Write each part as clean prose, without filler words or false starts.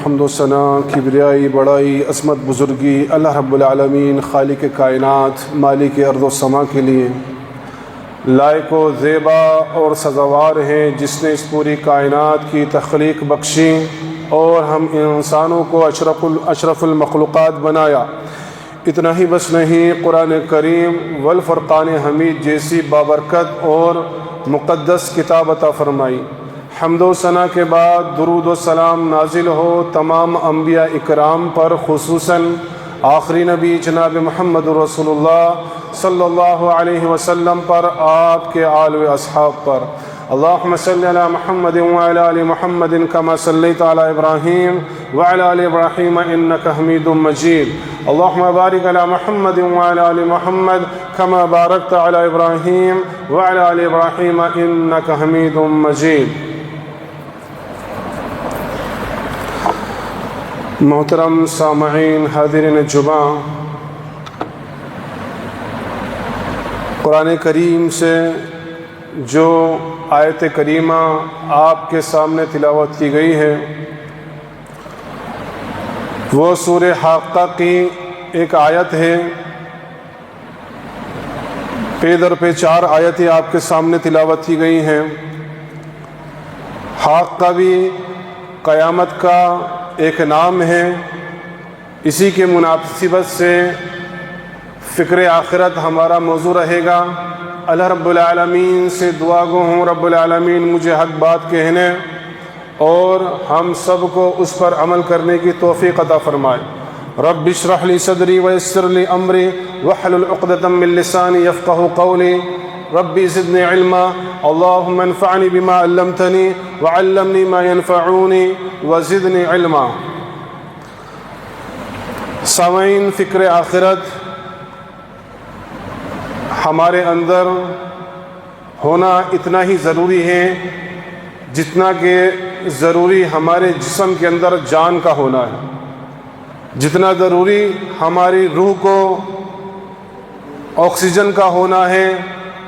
حمد و ثنا، کبریائی، بڑائی، عظمت، بزرگی اللہ رب العالمین خالق کائنات مالک ارض و سما کے لیے لائق و زیبا اور سزاوار ہیں، جس نے اس پوری کائنات کی تخلیق بخشی اور ہم انسانوں کو اشرف المخلوقات بنایا۔ اتنا ہی بس نہیں، قرآن کریم والفرقان حمید جیسی بابرکت اور مقدس کتاب عطا فرمائی۔ حمد و ثنا کے بعد درود و سلام نازل ہو تمام انبیاء اکرام پر، خصوصاً آخری نبی جناب محمد رسول اللہ صلی اللہ علیہ وسلم پر، آپ کے آل و اصحاب پر۔ اللہم صلی علی محمد وعلی آل محمد کما صلیت علی ابراہیم وعلی آل ابراہیم انک حمید مجید۔ اللہم بارک علی محمد وعلی آل محمد کما بارکت علی ابراہیم وعلی آل ابراہیم انک حمید مجید۔ محترم سامعین، حاضرین جمعہ، قرآن کریم سے جو آیت کریمہ آپ کے سامنے تلاوت کی گئی ہے وہ سورہ حاقہ کی ایک آیت ہے۔ پے در پہ 4 آیتیں آپ کے سامنے تلاوت کی گئی ہیں۔ حاقہ بھی قیامت کا ایک نام ہے، اسی کے مناسبت سے فکر آخرت ہمارا موضوع رہے گا۔ اللہ رب العالمین سے دعا گو ہوں، رب العالمین مجھے حق بات کہنے اور ہم سب کو اس پر عمل کرنے کی توفیق عطا فرمائے۔ رب اشرح لی صدری ویسر لی امری واحلل عقدۃ من لسانی یفقہوا قولی ربی زدنی علما اللہم انفعنی بما علمتنی وعلمنی ما ینفعونی وزدنی علما۔ سامعین، فکر آخرت ہمارے اندر ہونا اتنا ہی ضروری ہے جتنا کہ ضروری ہمارے جسم کے اندر جان کا ہونا ہے، جتنا ضروری ہماری روح کو آکسیجن کا ہونا ہے،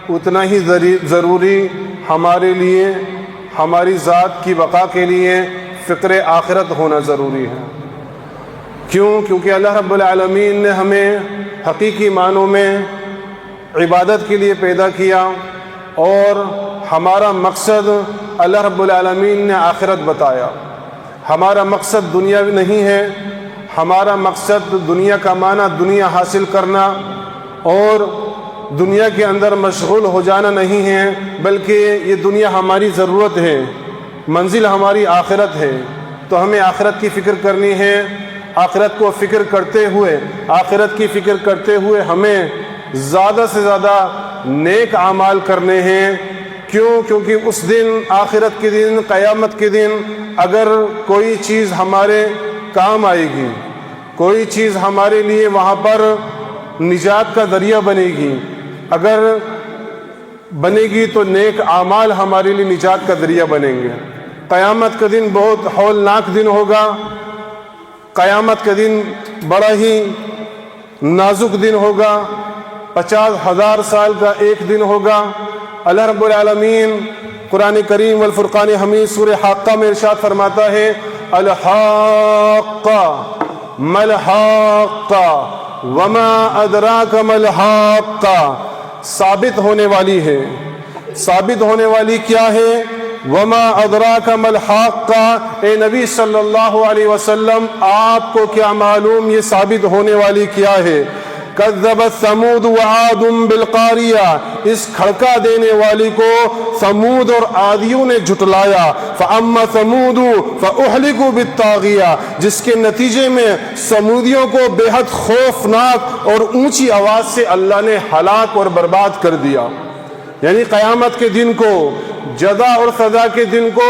اتنا ہی ضروری ہمارے لیے، ہماری ذات کی بقا کے لیے فکر آخرت ہونا ضروری ہے۔ کیونکہ اللہ رب العالمین نے ہمیں حقیقی معنوں میں عبادت کے لیے پیدا کیا اور ہمارا مقصد اللہ رب العالمین نے آخرت بتایا۔ ہمارا مقصد دنیا نہیں ہے، ہمارا مقصد دنیا کا معنی دنیا حاصل کرنا اور دنیا کے اندر مشغول ہو جانا نہیں ہے، بلکہ یہ دنیا ہماری ضرورت ہے، منزل ہماری آخرت ہے۔ تو ہمیں آخرت کی فکر کرنی ہے۔ آخرت کو فکر کرتے ہوئے، آخرت کی فکر کرتے ہوئے ہمیں زیادہ سے زیادہ نیک اعمال کرنے ہیں۔ کیونکہ اس دن، آخرت کے دن، قیامت کے دن، اگر کوئی چیز ہمارے کام آئے گی، کوئی چیز ہمارے لیے وہاں پر نجات کا ذریعہ بنے گی، اگر بنے گی تو نیک اعمال ہمارے لیے نجات کا ذریعہ بنیں گے۔ قیامت کا دن بہت ہولناک دن ہوگا۔ قیامت کا دن بڑا ہی نازک دن ہوگا، 50,000 سال کا ایک دن ہوگا۔ اللہ رب العالمین قرآن کریم والفرقان حمید سورہ حاقہ میں ارشاد فرماتا ہے، الحاقہ ما الحاقہ وما ادراک ما الحاقہ۔ ثابت ہونے والی ہے، ثابت ہونے والی کیا ہے؟ وما ادراک ما الحاقہ۔ اے نبی صلی اللہ علیہ وسلم، آپ کو کیا معلوم یہ ثابت ہونے والی کیا ہے؟ کذبت ثمود وعاد بالقاریہ۔ اس کھڑکا دینے والی کو ثمود اور عادیوں نے جھٹلایا۔ فاما ثمود فاہلکوا بالطاغیہ، جس کے نتیجے میں ثمودیوں کو بے حد خوفناک اور اونچی آواز سے اللہ نے ہلاک اور برباد کر دیا۔ یعنی قیامت کے دن کو، جزا اور سزا کے دن کو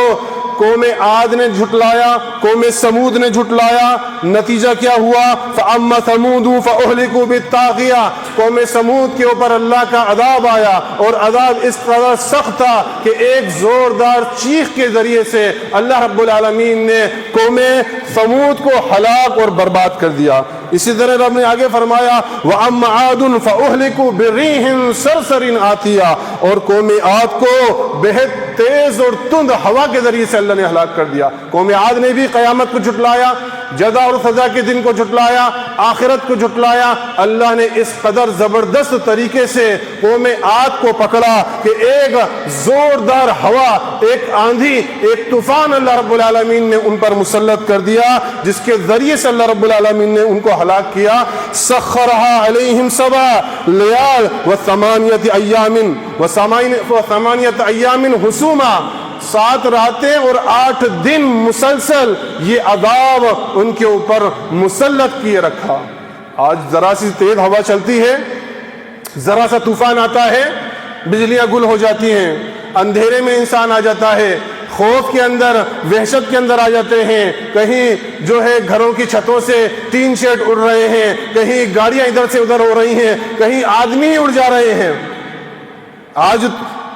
قوم عاد نے جھٹلایا، قوم سمود نے جھٹلایا۔ نتیجہ کیا ہوا؟ فَأَمَّا ثَمُودُ فَأُهْلِكُوا بِالطَّاغِيَةِ۔ قوم سمود کے اوپر اللہ کا عذاب آیا، اور عذاب اس قدر سخت تھا کہ ایک زوردار چیخ کے ذریعے سے اللہ رب العالمین نے قوم سمود کو ہلاک اور برباد کر دیا۔ اسی طرح رب نے آگے فرمایا وَأَمَّ عَادٌ فَأُهْلِكُوا بِرِيحٍ صَرْصَرٍ عَاتِيَةٍ، اور قوم عاد کو بہت تیز اور تند ہوا کے ذریعے سے اللہ نے ہلاک کر دیا۔ قوم عاد نے بھی قیامت کو جھٹلایا، جزا اور سزا کے دن کو جھٹلایا، آخرت کو جھٹلایا۔ اللہ نے اس قدر زبردست طریقے سے قوم عاد کو پکڑا کہ ایک زوردار ہوا، ایک آندھی، ایک طوفان اللہ رب العالمین نے ان پر مسلط کر دیا، جس کے ذریعے سے اللہ رب العالمین نے ان کو ہلاک کیا۔ سخرها علیہم 7 لیال و8 ایام حسوما، 7 راتیں اور 8 دن مسلسل یہ عذاب ان کے اوپر مسلط کیے رکھا۔ آج ذرا سی تیز ہوا چلتی ہے، ذرا سا طوفان آتا ہے، بجلیاں گل ہو جاتی ہیں، اندھیرے میں انسان آ جاتا ہے، خوف کے اندر، وحشت کے اندر آ جاتے ہیں، کہیں جو ہے گھروں کی چھتوں سے ٹین شیڈ اڑ رہے ہیں، کہیں گاڑیاں ادھر سے ادھر ہو رہی ہیں، کہیں آدمی ہی اڑ جا رہے ہیں۔ آج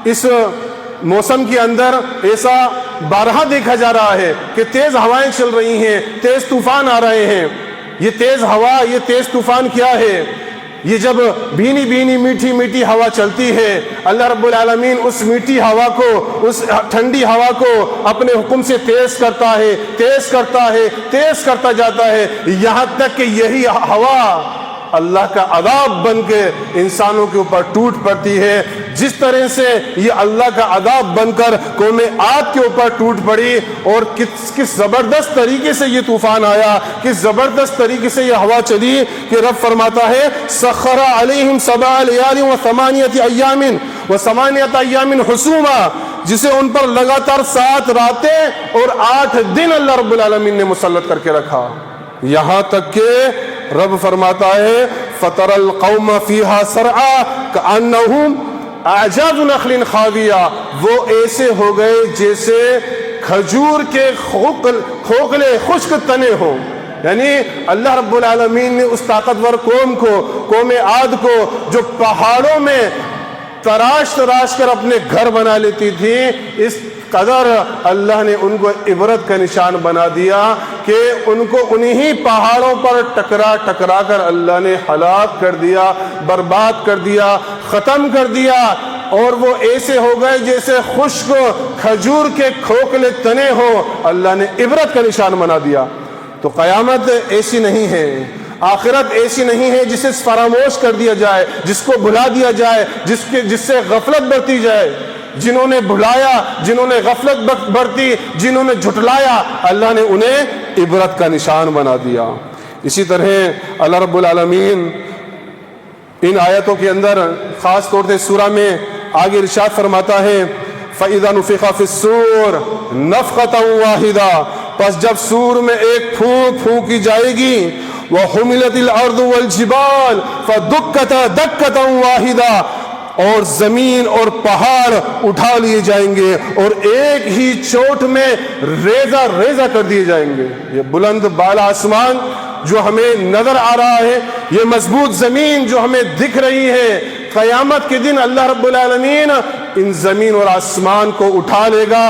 اس موسم کے اندر ایسا بارہا دیکھا جا رہا ہے کہ تیز ہوائیں چل رہی ہیں، تیز طوفان آ رہے ہیں۔ یہ تیز ہوا، یہ تیز طوفان کیا ہے؟ یہ جب بھینی بھینی میٹھی میٹھی ہوا چلتی ہے، اللہ رب العالمین اس میٹھی ہوا کو، اس ٹھنڈی ہوا کو اپنے حکم سے تیز کرتا ہے، تیز کرتا ہے، تیز کرتا جاتا ہے، یہاں تک کہ یہی ہوا اللہ کا عذاب بن کے انسانوں کے اوپر ٹوٹ پڑتی ہے۔ جس طرح سے یہ اللہ کا عذاب بن کر قوم عاد کے اوپر ٹوٹ پڑی، اور کس زبردست طریقے سے یہ طوفان آیا، کس زبردست طریقے سے یہ ہوا چلی کہ رب فرماتا ہے سخر علیہم 7 لیال و8 ایام حسوما، جسے ان پر لگاتار 7 راتیں اور 8 دن اللہ رب العالمین نے مسلط کر کے رکھا۔ یہاں تک کہ رب فرماتا ہے فَتَرَى الْقَوْمَ فِيهَا سَرْعَى كَأَنَّهُمْ أَعْجَازُ نَخْلٍ خَاوِيَةٍ، وہ ایسے ہو گئے جیسے کھجور کے کھوکھلے خشک تنے ہوں۔ یعنی اللہ رب العالمین نے اس طاقتور قوم کو، قوم عاد کو، جو پہاڑوں میں تراش تراش کر اپنے گھر بنا لیتی تھی، اس قدر اللہ نے ان کو عبرت کا نشان بنا دیا کہ ان کو انہی پہاڑوں پر ٹکرا ٹکرا کر اللہ نے ہلاک کر دیا، برباد کر دیا، ختم کر دیا، اور وہ ایسے ہو گئے جیسے خشک کھجور کے کھوکھلے تنے ہو۔ اللہ نے عبرت کا نشان بنا دیا۔ تو قیامت ایسی نہیں ہے، آخرت ایسی نہیں ہے جسے فراموش کر دیا جائے، جس کو بھلا دیا جائے، جس سے غفلت برتی جائے۔ جنہوں نے بھلایا، جنہوں نے غفلت برتی، جنہوں نے جھٹلایا، اللہ نے انہیں عبرت کا نشان بنا دیا۔ اسی طرح اللہ رب العالمین ان آیتوں کے اندر خاص طور سے سورہ میں آگے ارشاد فرماتا ہے فَإِذَا نُفِخَ فِي الصُّورِ نَفْخَةً وَاحِدَةً، پس جب سور میں ایک پھونک پھونکی جائے گی، وَحُمِلَتِ الْأَرْضُ وَالْجِبَالُ فَدُكَّتَا دَكَّةً وَاحِدَةً، اور زمین اور پہاڑ اٹھا لیے جائیں گے اور ایک ہی چوٹ میں ریزہ ریزہ کر دیے جائیں گے۔ یہ بلند بالا آسمان جو ہمیں نظر آ رہا ہے، یہ مضبوط زمین جو ہمیں دکھ رہی ہے، قیامت کے دن اللہ رب العالمین ان زمین اور آسمان کو اٹھا لے گا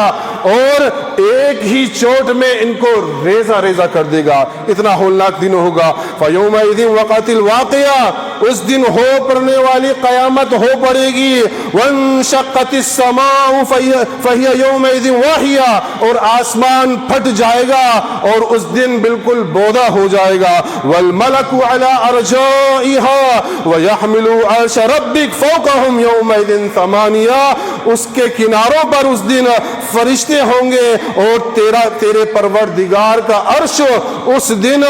اور ایک ہی چوٹ میں ان کو ریزہ ریزہ کر دے گا۔ اتنا ہولناک دن ہوگا۔ فَيَوْمَئِذٍ وَقَعَتِ الْوَاقِعَةُ، اس دن ہو پڑنے والی قیامت ہو پڑے گی۔ وَانشَقَّتِ السَّمَاءُ فَهِيَ يَوْمَئِذٍ وَاهِيَةٌ، اور آسمان پھٹ جائے گا اور اس دن بالکل بودا ہو جائے گا۔ وَالْمَلَكُ عَلَىٰ أَرْجَائِهَا وَيَحْمِلُ عَرْشَ رَبِّكَ فَوْقَهُمْ يَوْمَئِذٍ ثَمَانِيَةٌ، اس کے کناروں پر اس دن فرشتے ہوں گے اور تیرے پروردگار کا عرش اس دن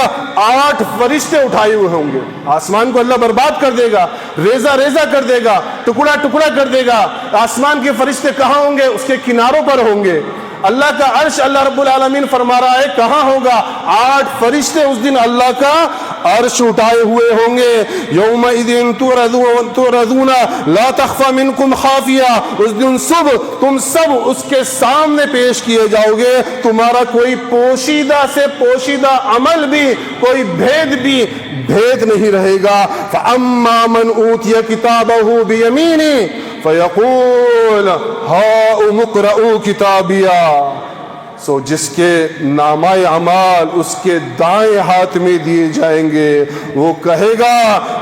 8 فرشتے اٹھائے ہوئے ہوں گے۔ آسمان کو اللہ برباد کر دے گا، ریزہ ریزہ کر دے گا، ٹکڑا ٹکڑا کر دے گا۔ آسمان کے فرشتے کہاں ہوں گے؟ اس کے کناروں پر ہوں گے۔ اللہ کا عرش اللہ رب العالمین فرما رہا ہے کہاں ہوگا؟ 8 فرشتے اس دن اللہ کا عرش اٹھائے ہوئے ہوں گے۔ یومئذ تعرضون لا تخفى منکم خافیہ، اس دن صبح تم سب اس کے سامنے پیش کیے جاؤ گے، تمہارا کوئی پوشیدہ سے پوشیدہ عمل بھی، کوئی بھید بھی بھید نہیں رہے گا۔ فَأَمَّا مَنْ أُوتِيَ كِتَابَهُ بِيَمِينِهِ فَيَقُولُ هَاؤُمُ اقْرَءُوا كِتَابِيَهْ، سو جس کے نامہ اعمال اس کے دائیں ہاتھ میں دیے جائیں گے وہ کہے گا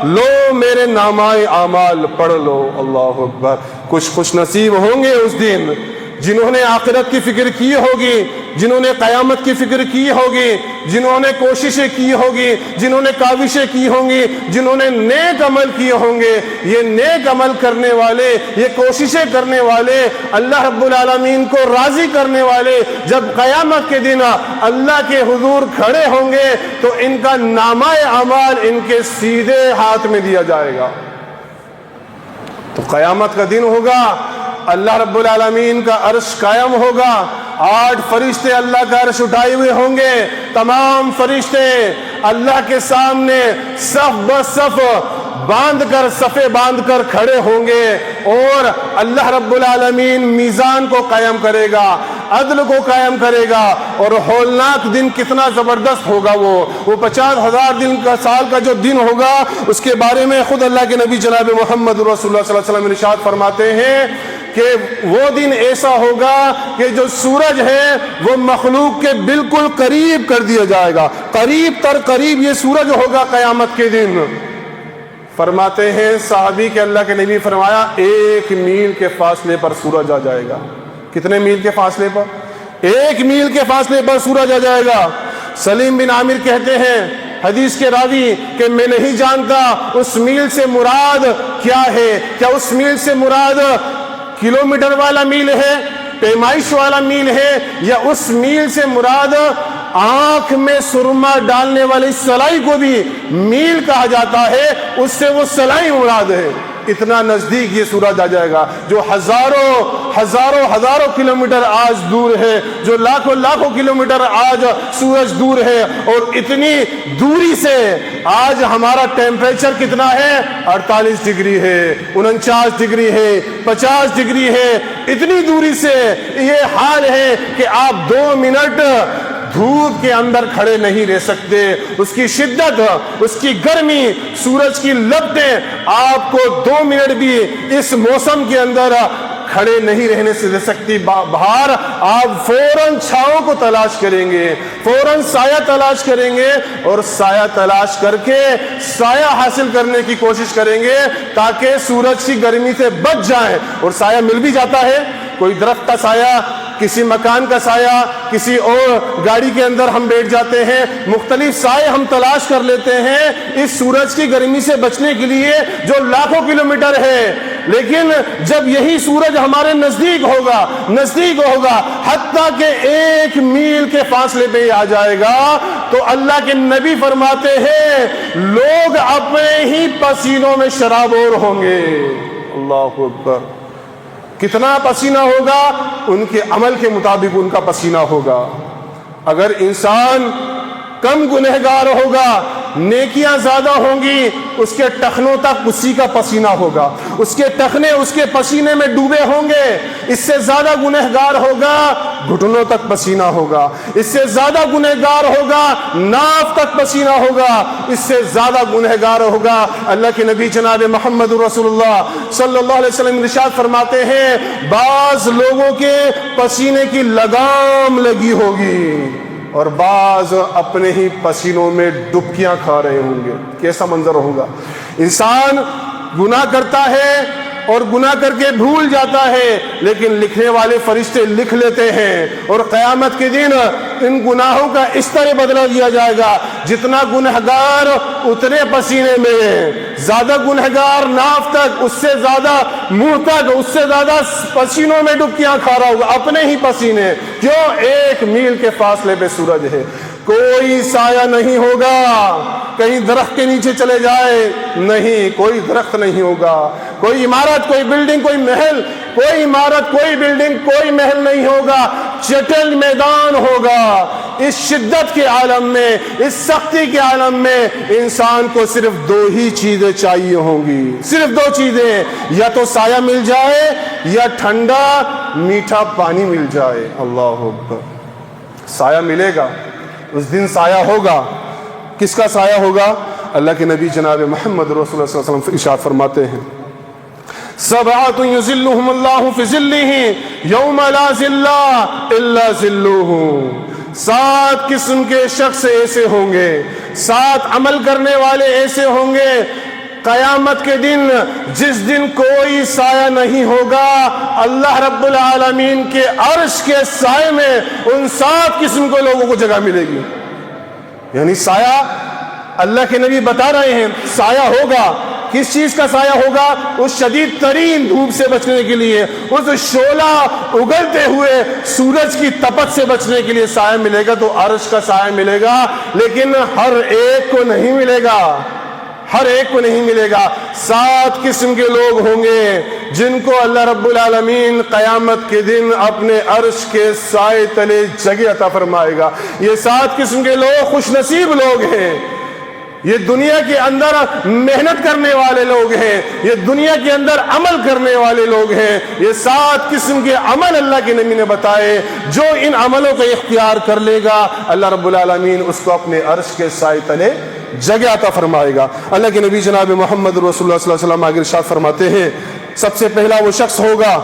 لو میرے نامہ اعمال پڑھ لو۔ اللہ اکبر۔ کچھ خوش نصیب ہوں گے اس دن جنہوں نے آخرت کی فکر کی ہوگی، جنہوں نے قیامت کی فکر کی ہوگی، جنہوں نے کوششیں کی ہوگی، جنہوں نے کاوشیں کی ہوں گی، جنہوں نے نیک عمل کیے ہوں گے۔ یہ نیک عمل کرنے والے، یہ کوششیں کرنے والے، اللہ رب العالمین کو راضی کرنے والے جب قیامت کے دن اللہ کے حضور کھڑے ہوں گے تو ان کا نامہ اعمال ان کے سیدھے ہاتھ میں دیا جائے گا۔ تو قیامت کا دن ہوگا، اللہ رب العالمین کا عرش قائم ہوگا، 8 فرشتے اللہ کا عرش اٹھائے ہوئے ہوں گے، تمام فرشتے اللہ کے سامنے صف بصف صفے باندھ کر کھڑے ہوں گے، اور اللہ رب العالمین میزان کو قائم کرے گا، عدل کو قائم کرے گا۔ اور ہولناک دن کتنا زبردست ہوگا، وہ 50,000 دن کا سال کا جو دن ہوگا اس کے بارے میں خود اللہ کے نبی جناب محمد رسول اللہ صلی اللہ علیہ وسلم ارشاد فرماتے ہیں کہ وہ دن ایسا ہوگا کہ جو سورج ہے وہ مخلوق کے بالکل قریب کر دیا جائے گا، قریب تر قریب یہ سورج ہوگا قیامت کے دن۔ فرماتے ہیں صحابی کہ اللہ کے نبی فرمایا 1 میل کے فاصلے پر سورج آ جائے گا۔ کتنے میل کے فاصلے پر؟ 1 میل کے فاصلے پر سورج آ جائے گا۔ سلیم بن عامر کہتے ہیں حدیث کے راوی کہ میں نہیں جانتا اس میل سے مراد کیا ہے، کیا اس میل سے مراد کلومیٹر والا میل ہے، پیمائش والا میل ہے، یا اس میل سے مراد آنکھ میں سرما ڈالنے والی سلائی کو بھی میل کہا جاتا ہے، اس سے وہ سلائی مراد ہے۔ اتنا نزدیک یہ سورج آ جائے گا، جو ہزاروں کلومیٹر آج دور ہے، جو لاکھوں کلومیٹر آج سورج دور ہے، اور اتنی دوری سے آج ہمارا ٹیمپریچر کتنا ہے؟ 48 ڈگری ہے، 49 ڈگری ہے، 50 ڈگری ہے۔ اتنی دوری سے یہ حال ہے کہ آپ 2 منٹ دھوپ کے اندر کھڑے نہیں رہ سکتے۔ اس کی شدت، اس کی گرمی، سورج کی لپٹیں آپ کو 2 منٹ بھی اس موسم کے اندر کھڑے نہیں رہنے سے رہ سکتی۔ باہر آپ فوراً چھاؤں کو تلاش کریں گے، فوراً سایہ تلاش کریں گے، اور سایہ تلاش کر کے سایہ حاصل کرنے کی کوشش کریں گے تاکہ سورج کی گرمی سے بچ جائیں۔ اور سایہ مل بھی جاتا ہے، کوئی درخت کا سایہ، کسی مکان کا سایہ، کسی اور گاڑی کے اندر ہم بیٹھ جاتے ہیں، مختلف سائے ہم تلاش کر لیتے ہیں اس سورج کی گرمی سے بچنے کے لیے جو لاکھوں کلومیٹر ہے۔ لیکن جب یہی سورج ہمارے نزدیک ہوگا حتیٰ کہ 1 میل کے فاصلے پہ آ جائے گا تو اللہ کے نبی فرماتے ہیں لوگ اپنے ہی پسینوں میں شرابور ہوں گے۔ اللہ اکبر۔ کتنا پسینہ ہوگا؟ ان کے عمل کے مطابق ان کا پسینہ ہوگا۔ اگر انسان کم گنہگار ہوگا، نیکیاں زیادہ ہوں گی، اس کے ٹخنوں تک اسی کا پسینہ ہوگا، اس کے ٹخنے اس کے پسینے میں ڈوبے ہوں گے۔ اس سے زیادہ گنہگار ہوگا، گھٹنوں تک پسینہ ہوگا۔ اس سے زیادہ گنہگار ہوگا، ناف تک پسینہ ہوگا۔ اس سے زیادہ گنہگار ہوگا، اللہ کے نبی جناب محمد رسول اللہ صلی اللہ علیہ وسلم ارشاد فرماتے ہیں بعض لوگوں کے پسینے کی لگام لگی ہوگی اور بعض اپنے ہی پسینوں میں ڈبکیاں کھا رہے ہوں گے۔ کیسا منظر ہوگا؟ انسان گناہ کرتا ہے اور گناہ کر کے بھول جاتا ہے، لیکن لکھنے والے فرشتے لکھ لیتے ہیں، اور قیامت کے دن ان گناہوں کا اس طرح بدلہ دیا جائے گا جتنا گنہگار اتنے پسینے میں، زیادہ گنہگار ناف تک، اس سے زیادہ منہ تک، اس سے زیادہ پسینوں میں ڈبکیاں کھا رہا ہوگا، اپنے ہی پسینے۔ کیوں؟ 1 میل کے فاصلے پہ سورج ہے۔ کوئی سایہ نہیں ہوگا، کہیں درخت کے نیچے چلے جائے نہیں، کوئی درخت نہیں ہوگا، کوئی عمارت، کوئی بلڈنگ، کوئی محل، کوئی عمارت، کوئی بلڈنگ، کوئی محل نہیں ہوگا، چٹل میدان ہوگا۔ اس شدت کے عالم میں، اس سختی کے عالم میں انسان کو صرف 2 ہی چیزیں چاہیے ہوں گی، صرف 2 چیزیں، یا تو سایہ مل جائے یا ٹھنڈا میٹھا پانی مل جائے۔ اللہ اکبر۔ سایہ ملے گا، اس دن سایہ ہوگا۔ کس کا سایہ ہوگا؟ اللہ کے نبی جناب محمد رسول اللہ صلی اللہ علیہ وسلم ارشاد فرماتے ہیں سبعۃ یظلھم اللہ فی ظلہ یوم لا ظل الا ظلہ. 7 قسم کے شخص ایسے ہوں گے، 7 عمل کرنے والے ایسے ہوں گے قیامت کے دن، جس دن کوئی سایہ نہیں ہوگا اللہ رب العالمین کے عرش کے سائے میں ان 7 قسم کے لوگوں کو جگہ ملے گی. یعنی سایہ اللہ کے نبی بتا رہے ہیں سایہ ہوگا. کس چیز کا سایہ ہوگا؟ اس شدید ترین دھوپ سے بچنے کے لیے، اس شعلہ اگلتے ہوئے سورج کی تپش سے بچنے کے لیے سایہ ملے گا. تو عرش کا سایہ ملے گا، لیکن ہر ایک کو نہیں ملے گا، ہر ایک کو نہیں ملے گا. 7 قسم کے لوگ ہوں گے جن کو اللہ رب العالمین قیامت کے دن اپنے عرش کے سائے تلے جگہ عطا فرمائے گا. یہ 7 قسم کے لوگ خوش نصیب لوگ ہیں. یہ دنیا کے اندر محنت کرنے والے لوگ ہیں، یہ دنیا کے اندر عمل کرنے والے لوگ ہیں. یہ 7 قسم کے عمل اللہ کے نبی نے بتائے. جو ان عملوں کو اختیار کر لے گا اللہ رب العالمین اس کو اپنے عرش کے سائے تلے جگہ عطا فرمائے گا. اللہ کے نبی جناب محمد رسول اللہ صلی اللہ علیہ وسلم آگے ارشاد فرماتے ہیں سب سے پہلا وہ شخص ہوگا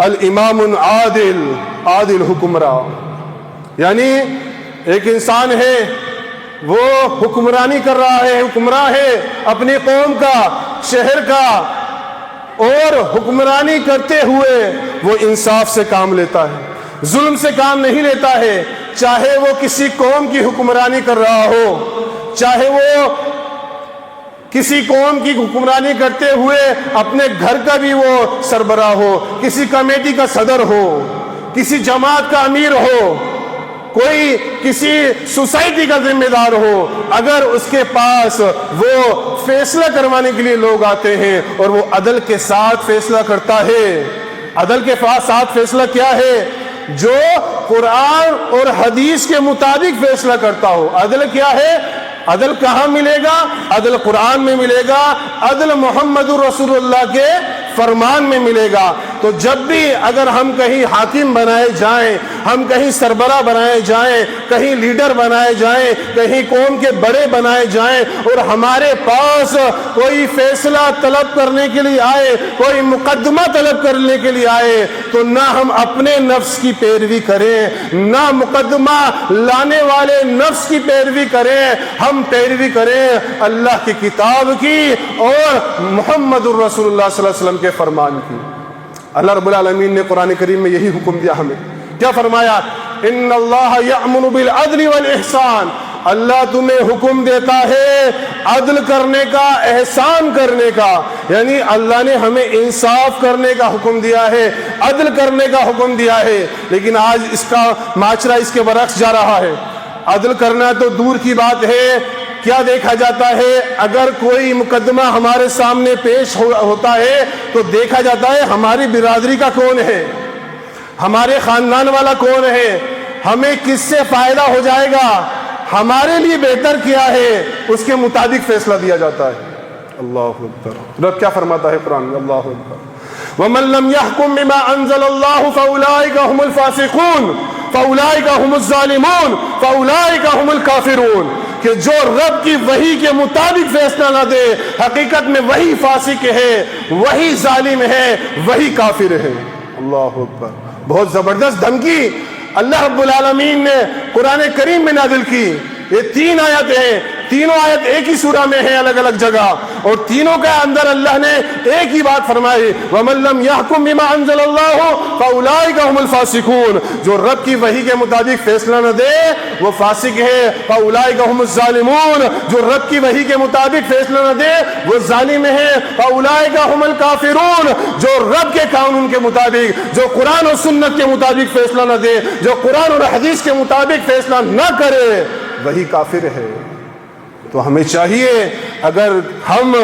الامام عادل، عادل حکمراں. یعنی ایک انسان ہے، وہ حکمرانی کر رہا ہے، حکمراں ہے اپنی قوم کا، شہر کا، اور حکمرانی کرتے ہوئے وہ انصاف سے کام لیتا ہے، ظلم سے کام نہیں لیتا ہے. چاہے وہ کسی قوم کی حکمرانی کر رہا ہو، چاہے وہ کسی قوم کی حکمرانی کرتے ہوئے اپنے گھر کا بھی وہ سربراہ ہو، کسی کمیٹی کا صدر ہو، کسی جماعت کا امیر ہو، کوئی کسی سوسائٹی کا ذمہ دار ہو، اگر اس کے پاس وہ فیصلہ کروانے کے لیے لوگ آتے ہیں اور وہ عدل کے ساتھ فیصلہ کرتا ہے. عدل کے ساتھ فیصلہ کیا ہے؟ جو قرآن اور حدیث کے مطابق فیصلہ کرتا ہو. عدل کیا ہے؟ عدل کہاں ملے گا؟ عدل قرآن میں ملے گا، عدل محمد رسول اللہ کے فرمان میں ملے گا. تو جب بھی اگر ہم کہیں حاکم بنائے جائیں، ہم کہیں سربراہ بنائے جائیں، کہیں لیڈر بنائے جائیں، کہیں قوم کے بڑے بنائے جائیں، اور ہمارے پاس کوئی فیصلہ طلب کرنے کے لیے آئے، کوئی مقدمہ طلب کرنے کے لیے آئے، تو نہ ہم اپنے نفس کی پیروی کریں، نہ مقدمہ لانے والے نفس کی پیروی کریں، ہم پیروی کریں اللہ کی کتاب کی اور محمد الرسول اللہ صلی اللہ علیہ وسلم کے فرمان کی. اللہ رب العالمین نے قرآن کریم میں یہی حکم دیا ہمیں. کیا فرمایا؟ ان اللہ یأمر بالعدل والاحسان. اللہ تمہیں حکم دیتا ہے عدل کرنے کا، احسان کرنے کا. یعنی اللہ نے ہمیں انصاف کرنے کا حکم دیا ہے، عدل کرنے کا حکم دیا ہے. لیکن آج اس کا معاشرہ اس کے برعکس جا رہا ہے. عدل کرنا تو دور کی بات ہے. کیا دیکھا جاتا ہے؟ اگر کوئی مقدمہ ہمارے سامنے پیش ہوتا ہے تو دیکھا جاتا ہے ہماری برادری کا کون ہے، ہمارے خاندان والا کون ہے، ہمیں کس سے فائدہ ہو جائے گا، ہمارے لیے بہتر کیا ہے، اس کے مطابق فیصلہ دیا جاتا ہے. اللہ اکبر. رب کیا فرماتا ہے قرآن میں؟ اللہ اکبر. وَمَن لَّمْ يَحْكُم بِمَا أَنزَلَ اللَّهُ فَأُولَٰئِكَ هُمُ الْفَاسِقُونَ فَأُولَٰئِكَ هُمُ الظَّالِمُونَ فَأُولَٰئِكَ هُمُ الْكَافِرُونَ. کہ جو رب کی وحی کے مطابق فیصلہ نہ دے، حقیقت میں وہی فاسق ہے، وہی ظالم ہے، وہی کافر ہے. اللہ اکبر. بہت زبردست دھمکی اللہ رب العالمین نے قرآن کریم میں نازل کی. یہ 3 آیت ہیں، تینوں آیت ایک ہی سورہ میں ہیں الگ الگ جگہ، اور تینوں کے اندر اللہ نے ایک ہی بات فرمائی وَمَن لَّمْ يَحْكُم بِمَا أَنزَلَ اللَّهُ فَأُولَٰئِكَ هُمُ الْفَاسِقُونَ. جو رب کی وحی کے مطابق فیصلہ نہ دے وہ فاسق ہے. فَأُولَٰئِكَ هُمُ الظَّالِمُونَ. جو رب کی وحی کے مطابق فیصلہ نہ دے وہ ظالم ہے. فَأُولَٰئِكَ هُمُ الْكَافِرُونَ. جو رب کے قانون کے مطابق، جو قرآن و سنت کے مطابق فیصلہ نہ دے، جو قرآن اور حدیث کے مطابق فیصلہ نہ کرے، وہی کافر ہے. تو ہمیں چاہیے اگر ہم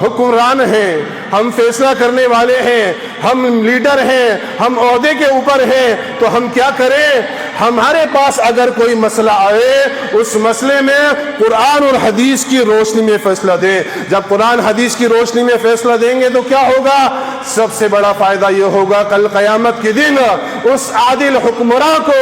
حکمران ہیں، ہم فیصلہ کرنے والے ہیں، ہم لیڈر ہیں، ہم عہدے کے اوپر ہیں، تو ہم کیا کریں؟ ہمارے پاس اگر کوئی مسئلہ آئے اس مسئلے میں قرآن اور حدیث کی روشنی میں فیصلہ دیں. جب قرآن حدیث کی روشنی میں فیصلہ دیں گے تو کیا ہوگا؟ سب سے بڑا فائدہ یہ ہوگا کل قیامت کے دن اس عادل حکمراں کو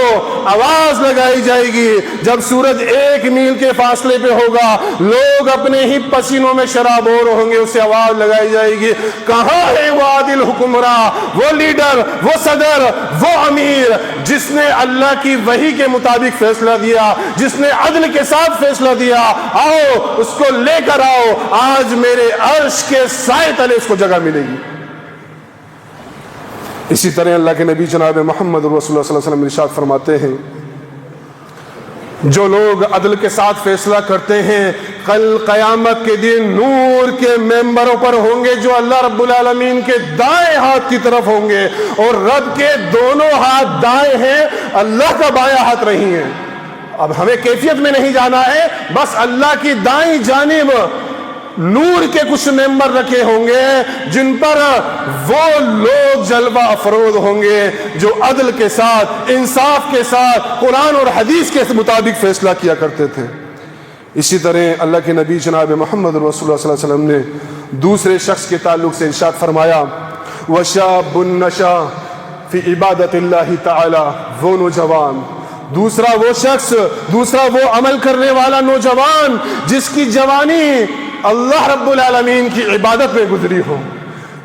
آواز لگائی جائے گی. جب سورج 1 میل کے فاصلے پہ ہوگا, لوگ اپنے ہی پسینوں میں شرابور ہوں گے, اسے آواز لگائی جائے گی, کہاں ہے وہ عادل حکمراں, وہ لیڈر, وہ صدر, وہ امیر جس نے اللہ کی وحی کے مطابق فیصلہ دیا, جس نے عدل کے ساتھ فیصلہ دیا؟ آؤ اس کو لے کر آؤ, آج میرے عرش کے سائے تلے اس کو جگہ ملے گی. اسی طرح اللہ کے نبی جناب محمد رسول اللہ صلی اللہ علیہ وسلم ارشاد فرماتے ہیں, جو لوگ عدل کے ساتھ فیصلہ کرتے ہیں کل قیامت کے دن نور کے ممبروں پر ہوں گے جو اللہ رب العالمین کے دائیں ہاتھ کی طرف ہوں گے, اور رب کے دونوں ہاتھ دائیں ہیں, اللہ کا بایاں ہاتھ نہیں ہے. اب ہمیں کیفیت میں نہیں جانا ہے, بس اللہ کی دائیں جانب نور کے کچھ ممبر رکھے ہوں گے جن پر وہ لوگ جلوہ افروز ہوں گے جو عدل کے ساتھ, انصاف کے ساتھ, قرآن اور حدیث کے مطابق فیصلہ کیا کرتے تھے. اسی طرح اللہ کے نبی جناب محمد رسول اللہ صلی اللہ علیہ وسلم نے دوسرے شخص کے تعلق سے ارشاد فرمایا, وَشَابٌ نَشَا فِي عِبَادَةِ اللَّهِ تَعَالَى, وہ نوجوان, دوسرا وہ شخص, دوسرا وہ عمل کرنے والا نوجوان جس کی جوانی اللہ رب العالمین کی عبادت میں گزری ہو.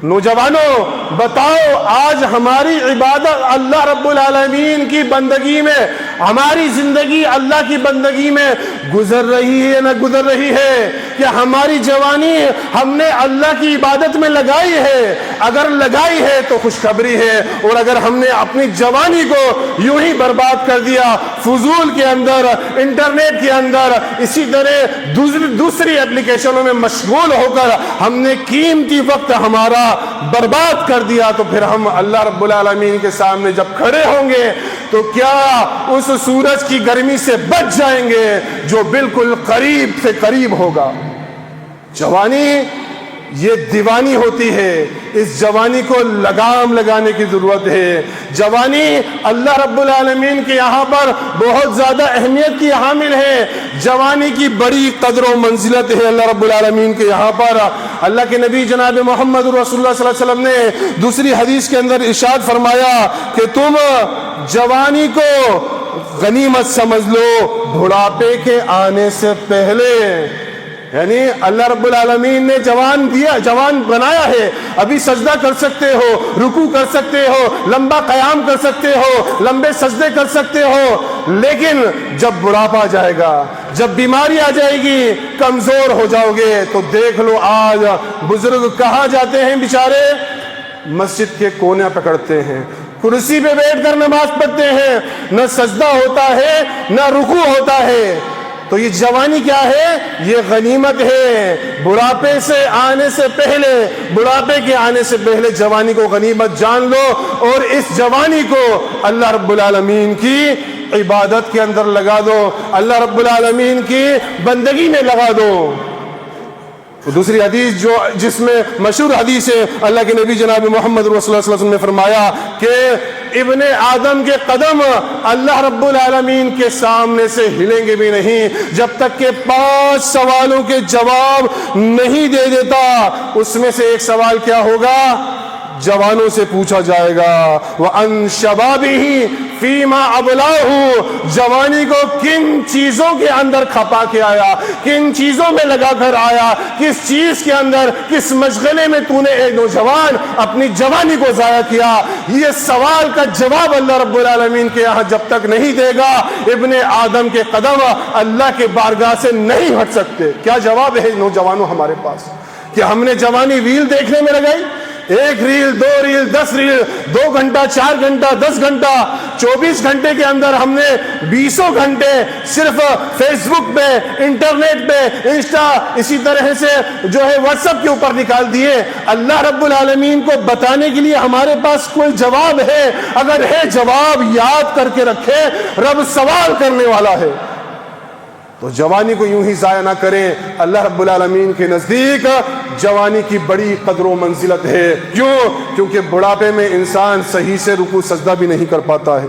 نوجوانوں بتاؤ, آج ہماری عبادت اللہ رب العالمین کی بندگی میں, ہماری زندگی اللہ کی بندگی میں گزر رہی ہے نہ گزر رہی ہے؟ کہ ہماری جوانی ہم نے اللہ کی عبادت میں لگائی ہے؟ اگر لگائی ہے تو خوشخبری ہے, اور اگر ہم نے اپنی جوانی کو یوں ہی برباد کر دیا فضول کے اندر, انٹرنیٹ کے اندر, اسی طرح دوسری اپلیکیشنوں میں مشغول ہو کر ہم نے قیمتی وقت ہمارا برباد کر دیا, تو پھر ہم اللہ رب العالمین کے سامنے جب کھڑے ہوں گے تو کیا اس سورج کی گرمی سے بچ جائیں گے جو بالکل قریب سے قریب ہوگا؟ جوانی یہ دیوانی ہوتی ہے, اس جوانی کو لگام لگانے کی ضرورت ہے. جوانی اللہ رب العالمین کے یہاں پر بہت زیادہ اہمیت کی حامل ہے, جوانی کی بڑی قدر و منزلت ہے اللہ رب العالمین کے یہاں پر. اللہ کے نبی جناب محمد رسول اللہ صلی اللہ علیہ وسلم نے دوسری حدیث کے اندر ارشاد فرمایا کہ تم جوانی کو غنیمت سمجھ لو بڑھاپے کے آنے سے پہلے. یعنی اللہ رب العالمین نے جوان بنایا ہے, ابھی سجدہ کر سکتے ہو, رکوع کر سکتے ہو, لمبا قیام کر سکتے ہو, لمبے سجدے کر سکتے ہو, لیکن جب بڑھاپا آ جائے گا, جب بیماری آ جائے گی, کمزور ہو جاؤ گے, تو دیکھ لو آج بزرگ کہاں جاتے ہیں بیچارے؟ مسجد کے کونے پکڑتے ہیں, کرسی پہ بیٹھ کر نماز پڑھتے ہیں, نہ سجدہ ہوتا ہے نہ رکوع ہوتا ہے. تو یہ جوانی کیا ہے؟ یہ غنیمت ہے. بڑھاپے سے آنے سے پہلے, بڑھاپے کے آنے سے پہلے جوانی کو غنیمت جان لو, اور اس جوانی کو اللہ رب العالمین کی عبادت کے اندر لگا دو, اللہ رب العالمین کی بندگی میں لگا دو. دوسری حدیث جس میں مشہور حدیث ہے, اللہ کے نبی جناب محمد رسول اللہ صلی اللہ علیہ وسلم نے فرمایا کہ ابن آدم کے قدم اللہ رب العالمین کے سامنے سے ہلیں گے بھی نہیں جب تک کہ 5 سوالوں کے جواب نہیں دے دیتا. اس میں سے ایک سوال کیا ہوگا؟ جوانوں سے پوچھا جائے گا, وَأَن شَبَابِهِ فِيمَا أَبْلَاهُ, جوانی کو کن چیزوں کے اندر کھپا کے آیا, کن چیزوں میں لگا کر آیا, کس چیز کے اندر, کس مشغلے میں تو نے اے نوجوان اپنی جوانی کو ضائع کیا. یہ سوال کا جواب اللہ رب العالمین کے یہاں جب تک نہیں دے گا, ابن آدم کے قدم اللہ کے بارگاہ سے نہیں ہٹ سکتے. کیا جواب ہے نوجوانوں ہمارے پاس کہ ہم نے جوانی ریل دیکھنے میں لگائی؟ 1 ریل, 2 ریل, 10 ریل, 2 گھنٹہ, 4 گھنٹہ, 10 گھنٹہ, 24 گھنٹے کے اندر ہم نے 20 گھنٹے صرف فیس بک پہ, انٹرنیٹ پہ, انسٹا, اسی طرح سے جو ہے واٹس ایپ کے اوپر نکال دیے. اللہ رب العالمین کو بتانے کے لیے ہمارے پاس کوئی جواب ہے؟ اگر ہے جواب یاد کر کے رکھے, رب سوال کرنے والا ہے. تو جوانی کو یوں ہی ضائع نہ کریں. اللہ رب العالمین کے نزدیک جوانی کی بڑی قدر و منزلت ہے. کیوں؟ کیونکہ بڑھاپے میں انسان صحیح سے رکوع سجدہ بھی نہیں کر پاتا ہے.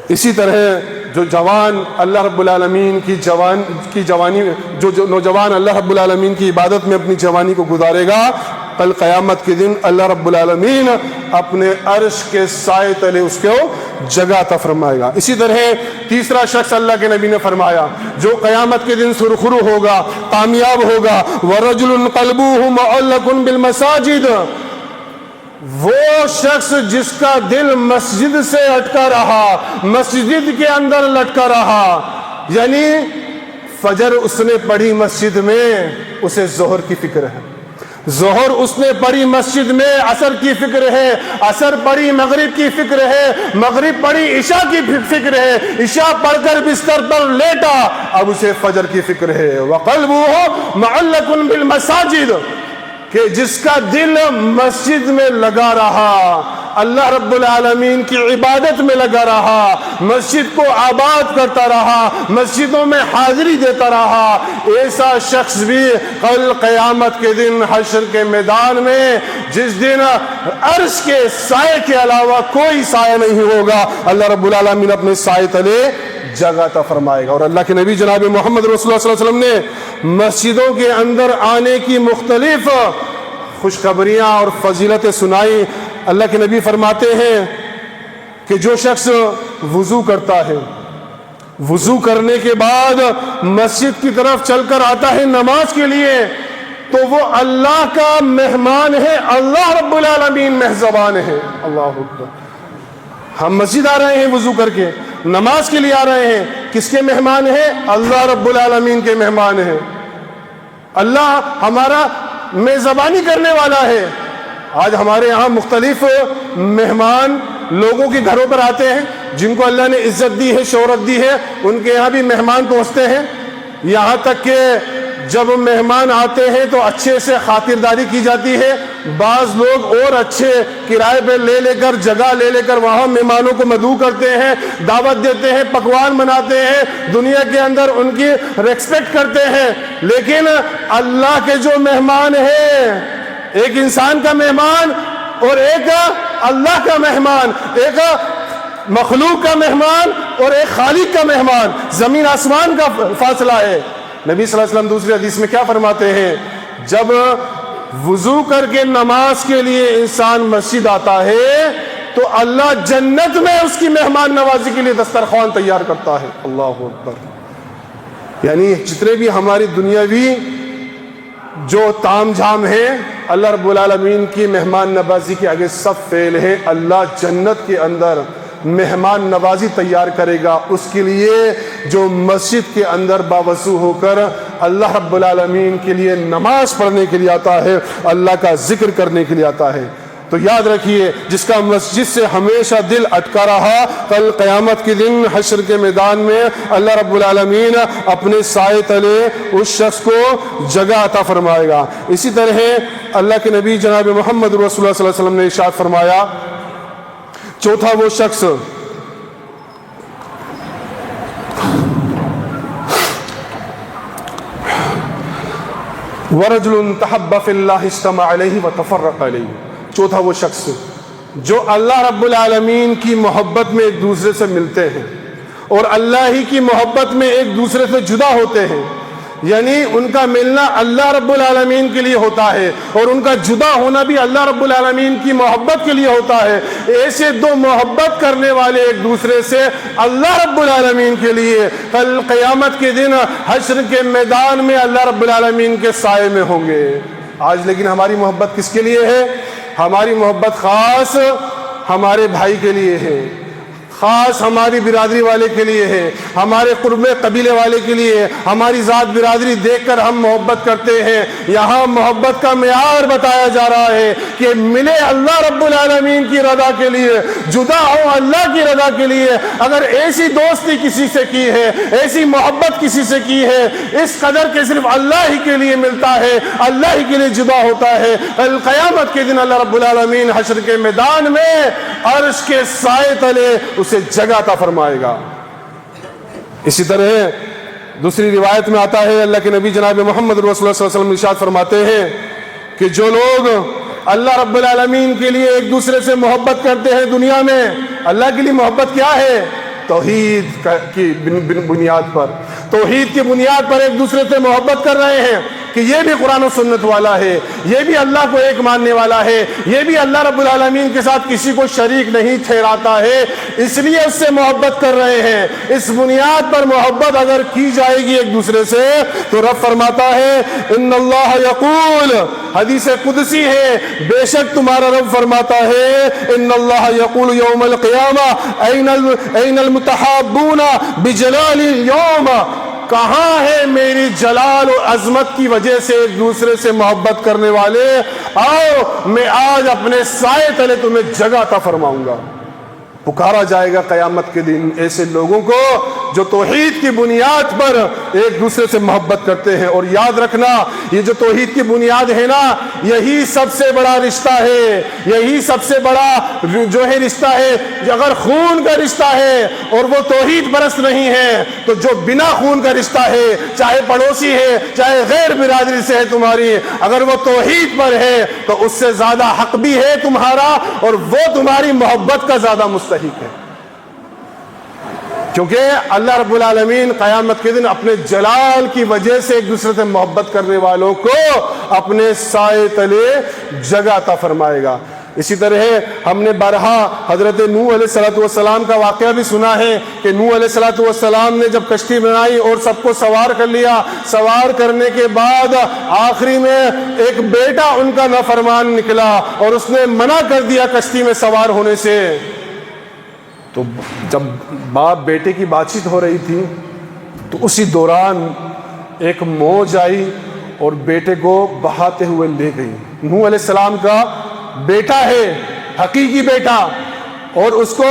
اسی طرح جو جوان اللہ رب العالمین کی جوانی جو نوجوان اللہ رب العالمین کی عبادت میں اپنی جوانی کو گزارے گا، کل قیامت کے دن اللہ رب العالمین اپنے عرش کے سائے تلے اس کو جگہ عطا فرمائے گا۔ اسی طرح تیسرا شخص اللہ کے نبی نے فرمایا جو قیامت کے دن سرخرو ہوگا، کامیاب ہوگا، وَرَجُلٌ قَلْبُهُ مُعَلَّقٌ بِالْمَسَاجِدِ، وہ شخص جس کا دل مسجد سے اٹکا رہا، مسجد کے اندر لٹکا رہا، یعنی فجر اس نے پڑھی مسجد میں، اسے ظہر کی فکر ہے، ظہر اس نے پڑھی مسجد میں، عصر کی فکر ہے، عصر پڑھی مغرب کی فکر ہے، مغرب پڑھی عشاء کی فکر ہے، عشاء پڑھ کر بستر پر لیٹا، اب اسے فجر کی فکر ہے۔ وَقَلْبُهُ مُعَلَّقٌ بِالْمَسَاجِدِ، کہ جس کا دل مسجد میں لگا رہا، اللہ رب العالمین کی عبادت میں لگا رہا، مسجد کو آباد کرتا رہا، مسجدوں میں حاضری دیتا رہا، ایسا شخص بھی کل قیامت کے دن حشر کے میدان میں، جس دن عرش کے سائے کے علاوہ کوئی سایہ نہیں ہوگا، اللہ رب العالمین اپنے سائے تلے جگہ عطا فرمائے گا۔ اور اللہ کے نبی جناب محمد رسول اللہ صلی اللہ علیہ وسلم نے مسجدوں کے اندر آنے کی مختلف خوشخبریاں اور فضیلتیں سنائی۔ اللہ کے نبی فرماتے ہیں کہ جو شخص وضو کرتا ہے، وضو کرنے کے بعد مسجد کی طرف چل کر آتا ہے نماز کے لیے، تو وہ اللہ کا مہمان ہے، اللہ رب العالمین مہذبان ہے۔ اللہ اکبر۔ ہم مسجد آ رہے ہیں وضو کر کے، نماز کے لیے آ رہے ہیں، کس کے مہمان ہیں؟ اللہ رب العالمین کے مہمان ہیں۔ اللہ ہمارا میزبانی کرنے والا ہے۔ آج ہمارے یہاں مختلف مہمان لوگوں کے گھروں پر آتے ہیں، جن کو اللہ نے عزت دی ہے، شہرت دی ہے، ان کے یہاں بھی مہمان پہنچتے ہیں، یہاں تک کہ جب مہمان آتے ہیں تو اچھے سے خاطرداری کی جاتی ہے۔ بعض لوگ اور اچھے کرائے پہ لے کر جگہ لے کر وہاں مہمانوں کو مدعو کرتے ہیں، دعوت دیتے ہیں، پکوان بناتے ہیں، دنیا کے اندر ان کی ریسپیکٹ کرتے ہیں۔ لیکن اللہ کے جو مہمان ہیں، ایک انسان کا مہمان اور ایک اللہ کا مہمان، ایک مخلوق کا مہمان اور ایک خالق کا مہمان، زمین آسمان کا فاصلہ ہے۔ نبی صلی اللہ علیہ وسلم دوسری حدیث میں کیا فرماتے ہیں؟ جب وضو کر کے نماز کے لیے انسان مسجد آتا ہے تو اللہ جنت میں اس کی مہمان نوازی کے لیے دسترخوان تیار کرتا ہے۔ اللہ اکبر۔ یعنی جتنے بھی ہماری دنیاوی جو تام جھام ہیں، اللہ رب العالمین کی مہمان نوازی کے آگے سب فیل ہیں۔ اللہ جنت کے اندر مہمان نوازی تیار کرے گا اس کے لیے جو مسجد کے اندر باوضو ہو کر اللہ رب العالمین کے لیے نماز پڑھنے کے لیے آتا ہے، اللہ کا ذکر کرنے کے لیے آتا ہے۔ تو یاد رکھیے، جس کا مسجد سے ہمیشہ دل اٹکا رہا، کل قیامت کے دن حشر کے میدان میں اللہ رب العالمین اپنے سائے تلے اس شخص کو جگہ عطا فرمائے گا۔ اسی طرح اللہ کے نبی جناب محمد رسول اللہ صلی اللہ علیہ وسلم نے ارشاد فرمایا، چوتھا وہ شخص وَرَجُلٌ تَحَبَّ فِي اللَّهِ اجْتَمَعَ عَلَيْهِ وَتَفَرَّقَ عَلَيْهِ، چوتھا وہ شخص جو اللہ رب العالمین کی محبت میں ایک دوسرے سے ملتے ہیں اور اللہ ہی کی محبت میں ایک دوسرے سے جدا ہوتے ہیں، یعنی ان کا ملنا اللہ رب العالمین کے لیے ہوتا ہے اور ان کا جدا ہونا بھی اللہ رب العالمین کی محبت کے لیے ہوتا ہے۔ ایسے دو محبت کرنے والے ایک دوسرے سے اللہ رب العالمین کے لیے کل قیامت کے دن حشر کے میدان میں اللہ رب العالمین کے سائے میں ہوں گے۔ آج لیکن ہماری محبت کس کے لیے ہے؟ ہماری محبت خاص ہمارے بھائی کے لیے ہے، خاص ہماری برادری والے کے لیے ہے، ہمارے قرب قبیلے والے کے لیے، ہماری ذات برادری دیکھ کر ہم محبت کرتے ہیں۔ یہاں محبت کا معیار بتایا جا رہا ہے کہ ملے اللہ رب العالمین کی رضا کے لیے، جدا ہو اللہ کی رضا کے لیے۔ اگر ایسی دوستی کسی سے کی ہے، ایسی محبت کسی سے کی ہے، اس قدر کہ صرف اللہ ہی کے لیے ملتا ہے، اللہ ہی کے لیے جدا ہوتا ہے، کل قیامت کے دن اللہ رب العالمین حشر کے میدان میں عرش کے سائے تلے اسے جگہ عطا فرمائے گا۔ اسی طرح دوسری روایت میں آتا ہے، اللہ کے نبی جناب محمد رسول اللہ صلی اللہ علیہ وسلم ارشاد فرماتے ہیں کہ جو لوگ اللہ رب العالمین کے لیے ایک دوسرے سے محبت کرتے ہیں دنیا میں، اللہ کے لیے محبت کیا ہے؟ توحید کی بنیاد پر، توحید کی بنیاد پر ایک دوسرے سے محبت کر رہے ہیں کہ یہ بھی قرآن و سنت والا ہے، یہ بھی اللہ کو ایک ماننے والا ہے، یہ بھی اللہ رب العالمین کے ساتھ کسی کو شریک نہیں ٹھہراتا ہے، اس لیے اس سے محبت کر رہے ہیں۔ اس بنیاد پر محبت اگر کی جائے گی ایک دوسرے سے تو رب فرماتا ہے ان اللہ یقول، حدیث قدسی ہے، بے شک تمہارا رب فرماتا ہے ان اللہ یقول یوم القیامہ این المتحابون بجلال اليوم، کہاں ہے میری جلال و عظمت کی وجہ سے ایک دوسرے سے محبت کرنے والے، آؤ میں آج اپنے سائے تلے تمہیں جگہ عطا فرماؤں گا۔ پکارا جائے گا قیامت کے دن ایسے لوگوں کو جو توحید کی بنیاد پر ایک دوسرے سے محبت کرتے ہیں۔ اور یاد رکھنا یہ جو توحید کی بنیاد ہے نا، یہی سب سے بڑا رشتہ ہے، یہی سب سے بڑا جو ہے رشتہ ہے۔ اگر خون کا رشتہ ہے اور وہ توحید پرست نہیں ہے تو جو بنا خون کا رشتہ ہے، چاہے پڑوسی ہے چاہے غیر برادری سے ہے تمہاری، اگر وہ توحید پر ہے تو اس سے زیادہ حق بھی ہے تمہارا اور وہ تمہاری محبت کا زیادہ مستحق ہے، کیونکہ اللہ رب العالمین قیامت کے دن اپنے جلال کی وجہ سے ایک دوسرے سے محبت کرنے والوں کو اپنے سائے تلے جگہ عطا فرمائے گا۔ اسی طرح ہم نے بارہا حضرت نوح علیہ السلام کا واقعہ بھی سنا ہے کہ نوح علیہ السلام نے جب کشتی بنائی اور سب کو سوار کر لیا، سوار کرنے کے بعد آخری میں ایک بیٹا ان کا نافرمان نکلا اور اس نے منع کر دیا کشتی میں سوار ہونے سے۔ تو جب باپ بیٹے کی بات چیت ہو رہی تھی تو اسی دوران ایک موج آئی اور بیٹے کو بہاتے ہوئے لے گئی۔ نوح علیہ السلام کا بیٹا ہے، حقیقی بیٹا، اور اس کو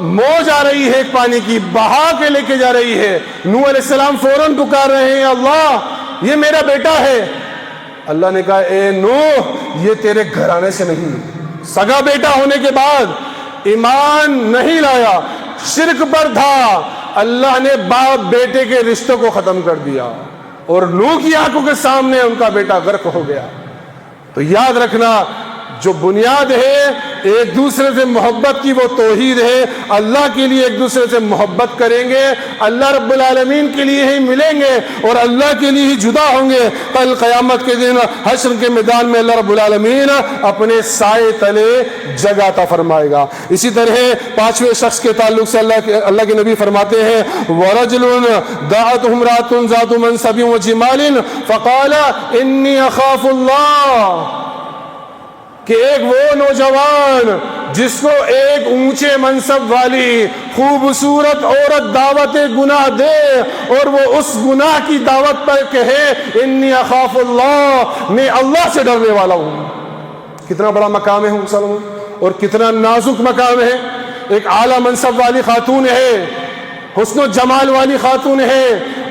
موج آ رہی ہے ایک پانی کی، بہا کے لے کے جا رہی ہے۔ نوح علیہ السلام فوراً پکار رہے ہیں اللہ یہ میرا بیٹا ہے۔ اللہ نے کہا اے نوح یہ تیرے گھرانے سے نہیں، سگا بیٹا ہونے کے بعد ایمان نہیں لایا، شرک پر تھا، اللہ نے باپ بیٹے کے رشتوں کو ختم کر دیا اور نوح کی آنکھوں کے سامنے ان کا بیٹا غرق ہو گیا۔ تو یاد رکھنا جو بنیاد ہے ایک دوسرے سے محبت کی وہ توحید ہے۔ اللہ کے لیے ایک دوسرے سے محبت کریں گے، اللہ رب العالمین کے لیے ہی ملیں گے اور اللہ کے لیے ہی جدا ہوں گے۔ کل قیامت کے دن حشر کے میدان میں اللہ رب العالمین اپنے سائے تلے جگہ عطا فرمائے گا۔ اسی طرح پانچویں شخص کے تعلق سے اللہ کے نبی فرماتے ہیں وَرَجُلٌ دَعَتْهُ امْرَأَةٌ ذَاتُ مَنْصَبٍ وَجَمَالٍ فَقَالَ إِنِّي أَخَافُ اللَّهَ، کہ ایک وہ نوجوان جس کو ایک اونچے منصب والی خوبصورت عورت دعوت گناہ دے اور وہ اس گناہ کی دعوت پر کہے انی اخاف اللہ، میں اللہ سے ڈرنے والا ہوں۔ کتنا بڑا مقام ہے مسلمان اور کتنا نازک مقام ہے۔ ایک اعلیٰ منصب والی خاتون ہے، حسن و جمال والی خاتون ہے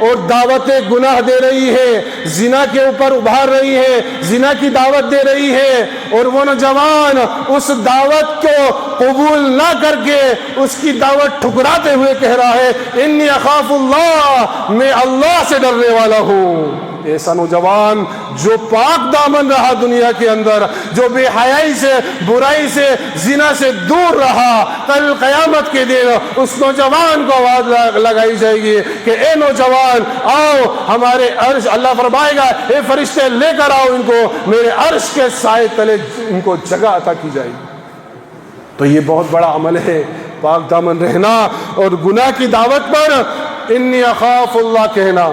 اور دعوت گناہ دے رہی ہے، زنا کے اوپر ابھار رہی ہے، زنا کی دعوت دے رہی ہے، اور وہ نوجوان اس دعوت کو قبول نہ کر کے اس کی دعوت ٹھکراتے ہوئے کہہ رہا ہے انی اخاف اللہ، میں اللہ سے ڈرنے والا ہوں۔ ایسا نوجوان جو پاک دامن رہا دنیا کے اندر، جو بے حیائی سے، برائی سے، زنا سے دور رہا، کل قیامت کے دن اس نوجوان کو آواز لگائی جائے گی کہ اے نوجوان آؤ ہمارے عرش، اللہ فرمائے گا اے فرشتے لے کر آؤ ان کو، میرے عرش کے سائے تلے ان کو جگہ عطا کی جائے گی۔ تو یہ بہت بڑا عمل ہے، پاک دامن رہنا اور گناہ کی دعوت پر انی اخاف اللہ کہنا۔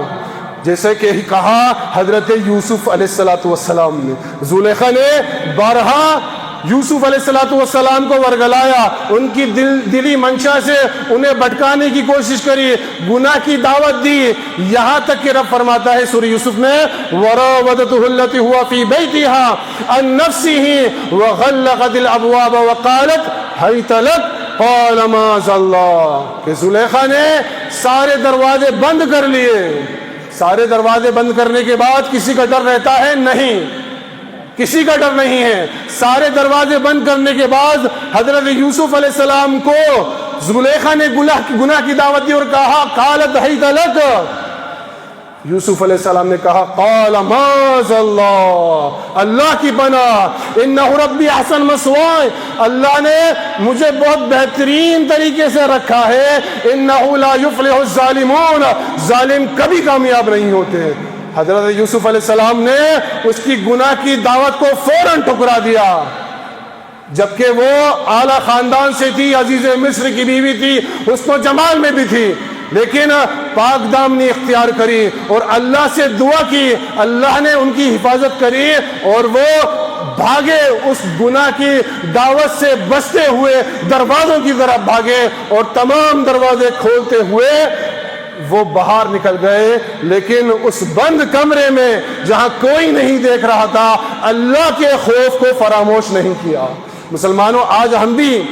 جیسے کہ کہا حضرت یوسف علیہ السلام نے، زلیخا نے بارہا یوسف علیہ السلام کو ورگلایا، ان کی دلی منشا سے انہیں بھٹکانے کی کوشش کری، گناہ کی دعوت دی، یہاں تک کہ رب فرماتا ہے سورہ یوسف میں وَرَاوَدَتْهُ الَّتِي هُوَ فِي بَيْتِهَا عَن نَفْسِهِ وَغَلَّقَتِ الْأَبْوَابَ وَقَالَتْ هَيْتَ لَكَ قَالَ مَعَاذَ اللَّهِ، کہ زلیخا نے سارے دروازے بند کر لیے۔ سارے دروازے بند کرنے کے بعد کسی کا ڈر رہتا ہے؟ نہیں، کسی کا ڈر نہیں ہے۔ سارے دروازے بند کرنے کے بعد حضرت یوسف علیہ السلام کو زلیخا نے گناہ کی دعوت دی اور کہا قالت حیت لک، یوسف علیہ السلام نے کہا قال معاذ اللہ، اللہ کی پناہ، انہ ربی احسن مثوائے، اللہ نے مجھے بہت بہترین طریقے سے رکھا ہے، انہ لا یفلح الظالمون، ظالم کبھی کامیاب نہیں ہوتے۔ حضرت یوسف علیہ السلام نے اس کی گناہ کی دعوت کو فوراً ٹھکرا دیا، جبکہ وہ اعلیٰ خاندان سے تھی، عزیز مصر کی بیوی تھی، حسن و جمال میں بھی تھی، لیکن پاک دامنی اختیار کری اور اللہ سے دعا کی، اللہ نے ان کی حفاظت کری اور وہ بھاگے، اس گناہ کی دعوت سے بچتے ہوئے دروازوں کی طرف بھاگے اور تمام دروازے کھولتے ہوئے وہ باہر نکل گئے، لیکن اس بند کمرے میں جہاں کوئی نہیں دیکھ رہا تھا اللہ کے خوف کو فراموش نہیں کیا۔ مسلمانوں، آج ہم بھی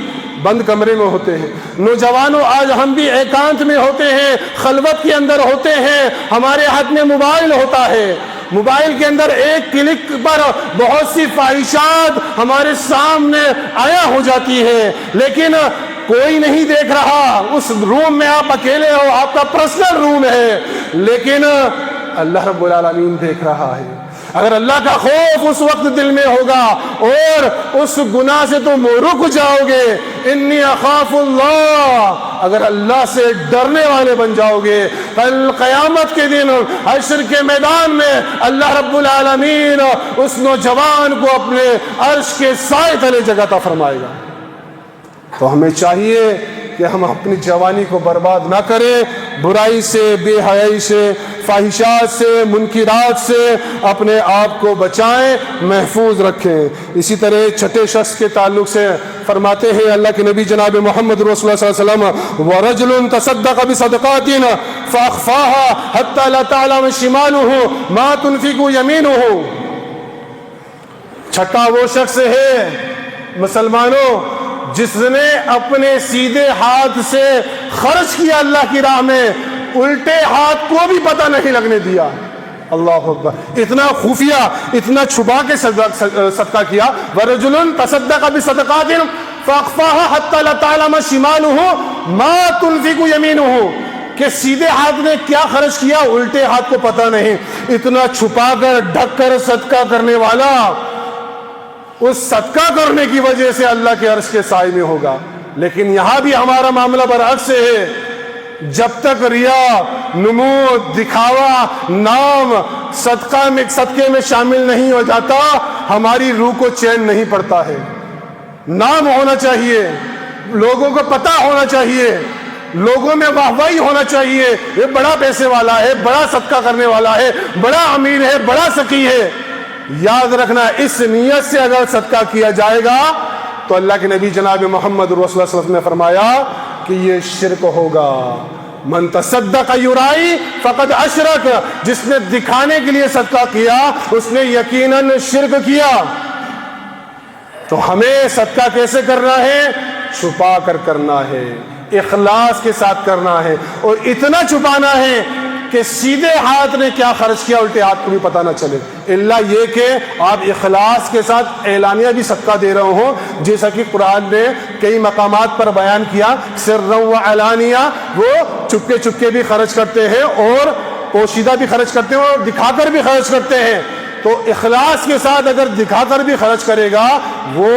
بند کمرے میں ہوتے ہیں، نوجوانوں آج ہم بھی ایکانت میں ہوتے ہیں، خلوت کے اندر ہوتے ہیں، ہمارے ہاتھ میں موبائل ہوتا ہے، موبائل کے اندر ایک کلک پر بہت سی خواہشات ہمارے سامنے آیا ہو جاتی ہے، لیکن کوئی نہیں دیکھ رہا، اس روم میں آپ اکیلے ہو، آپ کا پرسنل روم ہے، لیکن اللہ رب العالمین دیکھ رہا ہے۔ اگر اللہ کا خوف اس وقت دل میں ہوگا اور اس گناہ سے تم رک جاؤ گے، انی اخاف اللہ، اگر اللہ سے ڈرنے والے بن جاؤ گے، کل قیامت کے دن حشر کے میدان میں اللہ رب العالمین اس نوجوان کو اپنے عرش کے سائے تلے جگہ عطا فرمائے گا۔ تو ہمیں چاہیے کہ ہم اپنی جوانی کو برباد نہ کریں، برائی سے، بے حیائی سے، فاحشات سے، منکرات سے اپنے آپ کو بچائیں، محفوظ رکھیں۔ اسی طرح چھٹے شخص کے تعلق سے فرماتے ہیں اللہ کے نبی جناب محمد رسول اللہ صلی اللہ علیہ وسلم، وَرَجُلٌ تَصَدَّقَ بِصَدَقَاتٍ فَأَخْفَاهَا حَتَّى لَا تَعْلَمَ شِمَالُهُ مَا تُنْفِقُ يَمِينُهُ۔ چھٹا وہ شخص ہے مسلمانوں جس نے اپنے سیدھے ہاتھ سے خرچ کیا اللہ کی راہ میں، الٹے ہاتھ کو بھی پتہ نہیں لگنے دیا۔ اللہ اکبر، اتنا خفیہ، اتنا چھپا کے صدقہ کیا۔ وَرَجُلٌ تَصَدَّقَ بِصَدَقَاتٍ فَأَخْفَاهَا حَتَّى لَا تَعْلَمَ شِمَالُهُ مَا تُنْفِقُ يَمِينُهُ، کہ سیدھے ہاتھ نے کیا خرچ کیا الٹے ہاتھ کو پتہ نہیں۔ اتنا چھپا کر ڈھک کر صدقہ کرنے والا اس صدقہ کرنے کی وجہ سے اللہ کے عرش کے سائے میں ہوگا، لیکن یہاں بھی ہمارا معاملہ برعکس ہے۔ جب تک ریا، نمود، دکھاوا، نام صدقے میں شامل نہیں ہو جاتا، ہماری روح کو چین نہیں پڑتا ہے۔ نام ہونا چاہیے، لوگوں کو پتہ ہونا چاہیے، لوگوں میں واہوائی ہونا چاہیے، یہ بڑا پیسے والا ہے، بڑا صدقہ کرنے والا ہے، بڑا امیر ہے، بڑا سخی ہے۔ یاد رکھنا، اس نیت سے اگر صدقہ کیا جائے گا تو اللہ کے نبی جناب محمد رسول اللہ صلی اللہ علیہ وسلم نے فرمایا کہ یہ شرک ہوگا۔ من تصدق یرائی فقد اشرک، جس نے دکھانے کے لیے صدقہ کیا اس نے یقیناً شرک کیا۔ تو ہمیں صدقہ کیسے کرنا ہے؟ چھپا کر کرنا ہے، اخلاص کے ساتھ کرنا ہے، اور اتنا چھپانا ہے کہ سیدھے ہاتھ نے کیا خرچ کیا الٹے ہاتھ کو بھی پتہ نہ چلے، الا یہ کہ آپ اخلاص کے ساتھ اعلانیہ بھی صدقہ دے رہے ہوں، جیسا کہ قرآن نے کئی مقامات پر بیان کیا، سرًا و علانیہ، وہ چپکے چپکے بھی خرچ کرتے ہیں اور پوشیدہ بھی خرچ کرتے ہیں اور دکھا کر بھی خرچ کرتے ہیں۔ تو اخلاص کے ساتھ اگر دکھا کر بھی خرچ کرے گا، وہ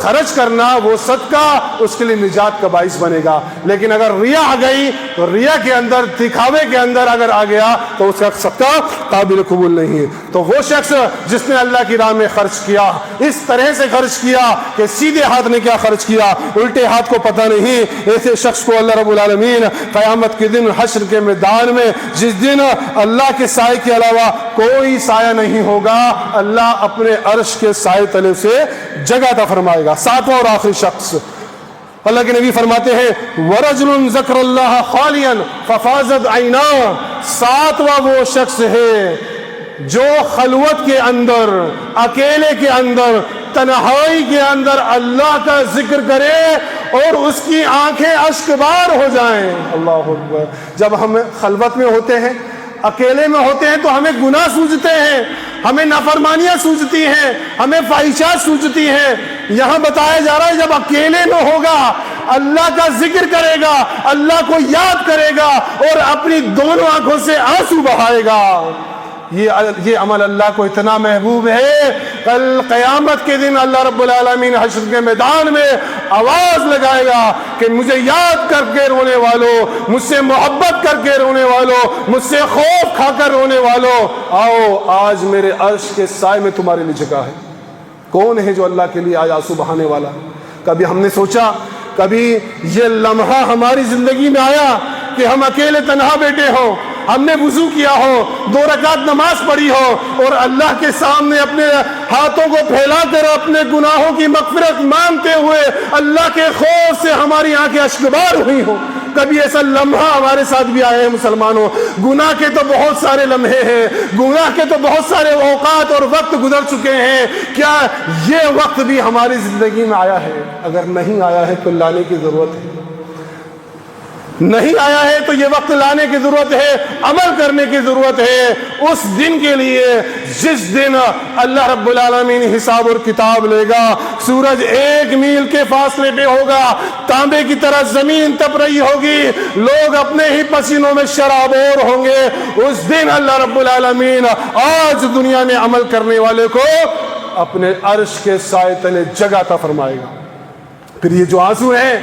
خرچ کرنا، وہ صدقہ اس کے لیے نجات کا باعث بنے گا۔ لیکن اگر ریا آ گئی تو ریا کے اندر، دکھاوے کے اندر اگر آ گیا تو اس کا صدقہ قابل قبول نہیں ہے۔ تو وہ شخص جس نے اللہ کی راہ میں خرچ کیا، اس طرح سے خرچ کیا کہ سیدھے ہاتھ نے کیا خرچ کیا الٹے ہاتھ کو پتہ نہیں، ایسے شخص کو اللہ رب العالمین قیامت کے دن حشر کے میدان میں، جس دن اللہ کے سائے کے علاوہ کوئی سایہ نہیں ہوگا، اللہ اپنے عرش کے سائے تلے سے جگہ عطا فرمائے گا۔ ساتواں اور آخری شخص، اللہ کے نبی فرماتے ہیں وَرَجُلٌ ذَكَرَ اللَّهَ خَالِيًا فَفَاضَتْ عَيْنَاهُ، ساتواں وہ شخص ہے جو خلوت کے اندر، اکیلے کے اندر، تنہائی کے اندر اللہ کا ذکر کرے اور اس کی آنکھیں اشکبار ہو جائیں۔ اللہ اکبر، جب ہم خلوت میں ہوتے ہیں، اکیلے میں ہوتے ہیں تو ہمیں گناہ سوجتے ہیں، ہمیں نافرمانیاں سوجتی ہیں، ہمیں فحشات سوجتی ہیں۔ یہاں بتایا جا رہا ہے جب اکیلے میں ہوگا، اللہ کا ذکر کرے گا، اللہ کو یاد کرے گا اور اپنی دونوں آنکھوں سے آنسو بہائے گا، یہ عمل اللہ کو اتنا محبوب ہے، کل قیامت کے دن اللہ رب العالمین حشر کے میدان میں آواز لگائے گا کہ مجھے یاد کر کے رونے والوں، مجھ سے محبت کر کے رونے والوں، مجھ سے خوف کھا کر رونے والوں، آؤ آج میرے عرش کے سائے میں تمہارے لیے جگہ ہے۔ کون ہے جو اللہ کے لیے آج آنسو بہانے والا؟ کبھی ہم نے سوچا، کبھی یہ لمحہ ہماری زندگی میں آیا کہ ہم اکیلے تنہا بیٹھے ہوں، ہم نے وضو کیا ہو، 2 رکعت نماز پڑھی ہو اور اللہ کے سامنے اپنے ہاتھوں کو پھیلا کر اپنے گناہوں کی مغفرت مانگتے ہوئے اللہ کے خوف سے ہماری آنکھیں اشکبار ہوئی ہوں؟ کبھی ایسا لمحہ ہمارے ساتھ بھی آئے ہیں مسلمانوں؟ گناہ کے تو بہت سارے لمحے ہیں، گناہ کے تو بہت سارے اوقات اور وقت گزر چکے ہیں، کیا یہ وقت بھی ہماری زندگی میں آیا ہے؟ اگر نہیں آیا ہے تو لانے کی ضرورت ہے، نہیں آیا ہے تو یہ وقت لانے کی ضرورت ہے، عمل کرنے کی ضرورت ہے اس دن کے لیے جس دن اللہ رب العالمین حساب اور کتاب لے گا، سورج 1 میل کے فاصلے پہ ہوگا، تانبے کی طرح زمین تپ رہی ہوگی، لوگ اپنے ہی پسینوں میں شرابور ہوں گے۔ اس دن اللہ رب العالمین آج دنیا میں عمل کرنے والے کو اپنے عرش کے سائے تلے جگہ عطا فرمائے گا۔ پھر یہ جو آنسو ہیں،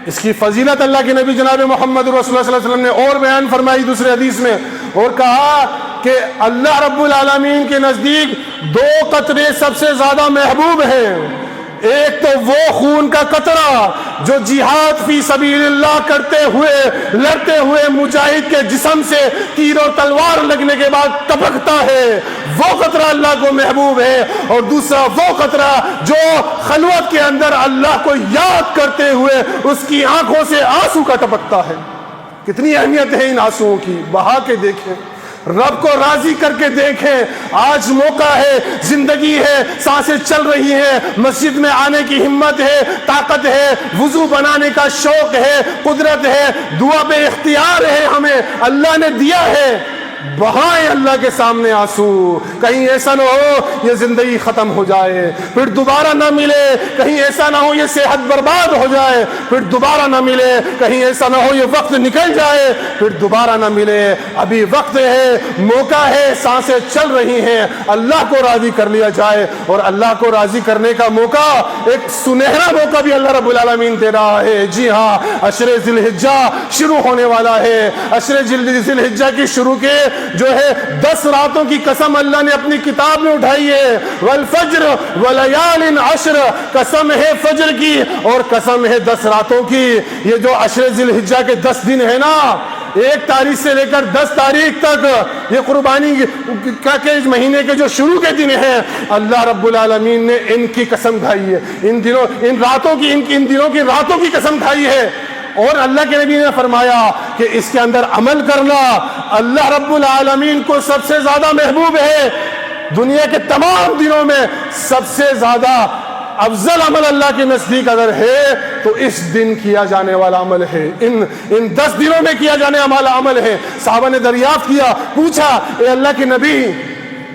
اس کی فضیلت اللہ کے نبی جناب محمد رسول اللہ صلی اللہ علیہ وسلم نے اور بیان فرمائی دوسرے حدیث میں، اور کہا کہ اللہ رب العالمین کے نزدیک 2 قطرے سب سے زیادہ محبوب ہیں۔ ایک تو وہ خون کا قطرہ جو جہاد فی سبیل اللہ کرتے ہوئے لڑتے ہوئے مجاہد کے جسم سے تیر و تلوار لگنے کے بعد ٹپکتا ہے، وہ قطرہ اللہ کو محبوب ہے، اور دوسرا وہ قطرہ جو خلوت کے اندر اللہ کو یاد کرتے ہوئے اس کی آنکھوں سے آنسو کا ٹپکتا ہے۔ کتنی اہمیت ہے ان آنسوؤں کی، بہا کے دیکھیں، رب کو راضی کر کے دیکھیں۔ آج موقع ہے، زندگی ہے، سانسیں چل رہی ہیں، مسجد میں آنے کی ہمت ہے، طاقت ہے، وضو بنانے کا شوق ہے، قدرت ہے، دعا پہ اختیار ہے، ہمیں اللہ نے دیا ہے، بہائیں اللہ کے سامنے آنسو۔ کہیں ایسا نہ ہو یہ زندگی ختم ہو جائے پھر دوبارہ نہ ملے، کہیں ایسا نہ ہو یہ صحت برباد ہو جائے پھر دوبارہ نہ ملے، کہیں ایسا نہ ہو یہ وقت نکل جائے پھر دوبارہ نہ ملے۔ ابھی وقت ہے، موقع ہے، سانسیں چل رہی ہیں، اللہ کو راضی کر لیا جائے۔ اور اللہ کو راضی کرنے کا موقع، ایک سنہرا موقع بھی اللہ رب العالمین دے رہا ہے۔ جی ہاں، عشر ذی الحجہ شروع ہونے والا ہے۔ عشر ذی الحجہ کی شروع کے جو ہے 10 راتوں کی قسم اللہ نے اپنی کتاب میں اٹھائی ہے۔ والفجر ولیال عشر، قسم ہے فجر کی اور قسم ہے 10 راتوں کی۔ یہ جو عشر ذی الحجہ کے 10 دن ہے نا، 1 تاریخ سے لے کر 10 تاریخ تک، یہ قربانی کے مہینے کے جو شروع کے دن ہیں، اللہ رب العالمین نے ان کی قسم کھائی ہے، ان دنوں کی راتوں کی قسم کھائی ہے۔ اور اللہ کے نبی نے فرمایا کہ اس کے اندر عمل کرنا اللہ رب العالمین کو سب سے زیادہ محبوب ہے۔ دنیا کے تمام دنوں میں سب سے زیادہ افضل عمل اللہ کے نزدیک اگر ہے تو اس دن کیا جانے والا عمل ہے، ان 10 دنوں میں کیا جانے والا عمل ہے۔ صحابہ نے دریافت کیا، پوچھا، اے اللہ کے نبی،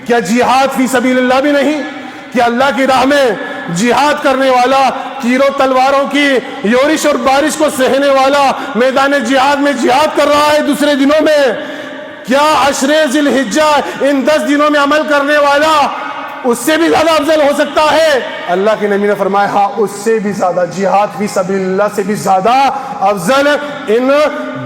کیا جہاد فی سبیل اللہ بھی نہیں؟ کیا اللہ کی راہ میں جہاد کرنے والا، تیروں تلواروں کی یورش اور بارش کو سہنے والا میدان جہاد میں جہاد کر رہا ہے دوسرے دنوں میں، کیا عشر ذی الحجہ ان 10 دنوں میں عمل کرنے والا اس سے بھی زیادہ افضل ہو سکتا ہے؟ اللہ کے نبی نے فرمایا ہاں، اس سے بھی زیادہ، جہاد فی سبیل اللہ سے بھی زیادہ افضل ان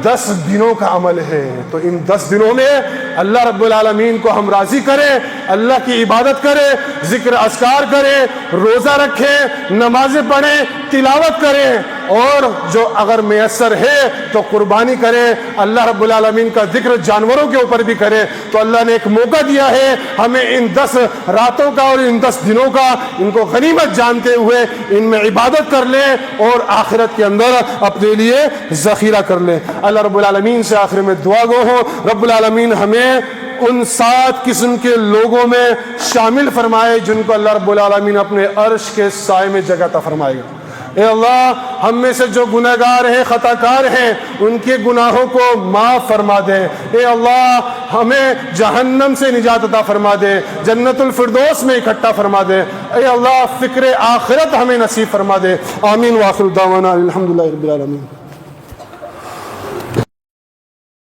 10 دنوں کا عمل ہے۔ تو ان 10 دنوں میں اللہ رب العالمین کو ہم راضی کریں، اللہ کی عبادت کریں، ذکر اذکار کریں، روزہ رکھیں، نمازیں پڑھیں، تلاوت کریں، اور جو اگر میسر ہے تو قربانی کریں، اللہ رب العالمین کا ذکر جانوروں کے اوپر بھی کریں۔ تو اللہ نے ایک موقع دیا ہے ہمیں ان 10 راتوں کا اور ان 10 دنوں کا، ان کو غنیمت جانتے ہوئے ان میں عبادت کر لیں اور آخرت کے اندر اپنے لیے ذخیرہ کر لیں۔ اللہ رب العالمین سے آخر میں دعا گو ہوں، رب العالمین ہمیں ان 7 قسم کے لوگوں میں شامل فرمائے جن کو اللہ رب العالمین اپنے عرش کے سائے میں جگہ عطا فرمائے گا۔ اے اللہ ہم میں سے جو گنہگار ہیں خطا کار ہیں ان کے گناہوں کو معاف فرما دے. اے اللہ ہمیں جہنم سے نجات عطا فرما دے, جنت الفردوس میں اکٹھا فرما دے. اے اللہ فکر آخرت ہمیں نصیب فرما دے. آمین. وآخر دعوانا الحمدللہ رب العالمین.